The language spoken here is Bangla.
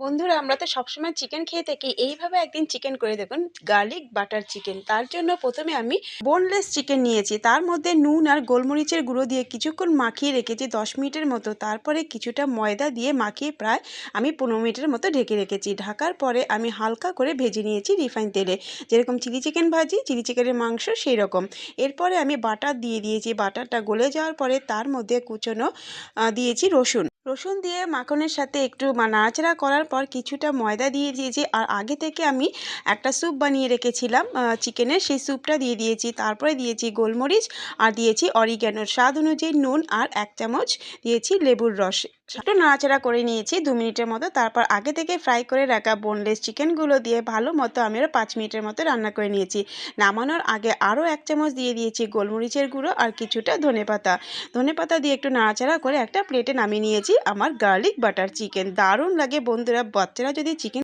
বন্ধুরা আমরা তো সবসময় চিকেন খেয়ে থাকি। এইভাবে একদিন চিকেন করে দেখুন, গার্লিক বাটার চিকেন। তার জন্য প্রথমে আমি বোনলেস চিকেন নিয়েছি। তার মধ্যে নুন আর গোলমরিচের গুঁড়ো দিয়ে কিছুক্ষণ মাখিয়ে রেখেছি 10 মিনিটের মতো। তারপরে কিছুটা ময়দা দিয়ে মাখিয়ে প্রায় আমি 15 মিনিটের মতো ঢেকে রেখেছি। ঢাকার পরে আমি হালকা করে ভেজে নিয়েছি রিফাইন তেলে। যেরকম চিলি চিকেন ভাজি, চিলি চিকেনের মাংস সেই রকম। এরপরে আমি বাটার দিয়ে দিয়েছি। বাটারটা গলে যাওয়ার পরে তার মধ্যে কুচনো দিয়েছি রসুন দিয়ে মাখনের সাথে একটু নাড়াচাড়া করার পর কিছুটা ময়দা দিয়ে দিয়েছি। আর আগে থেকে আমি একটা স্যুপ বানিয়ে রেখেছিলাম চিকেনের, সেই স্যুপটা দিয়ে দিয়েছি। তারপরে দিয়েছি গোলমরিচ আর দিয়েছি অরিগ্যানো, স্বাদ অনুযায়ী নুন আর 1 চামচ দিয়েছি লেবুর রস। একটু নাড়াচাড়া করে নিয়েছি 2 মিনিটের মতো। তারপর আগে থেকে ফ্রাই করে রাখা বোনলেস চিকেনগুলো দিয়ে ভালো মতো আমি আরও 5 মিনিটের মতো রান্না করে নিয়েছি। নামানোর আগে আরও 1 চামচ দিয়ে দিয়েছি গোলমরিচের গুঁড়ো আর কিছুটা ধনেপাতা দিয়ে একটু নাড়াচাড়া করে একটা প্লেটে নামিয়ে নিয়েছি আমার গার্লিক বাটার চিকেন। দারুণ লাগে বন্ধুরা, বাচ্চারা যদি চিকেন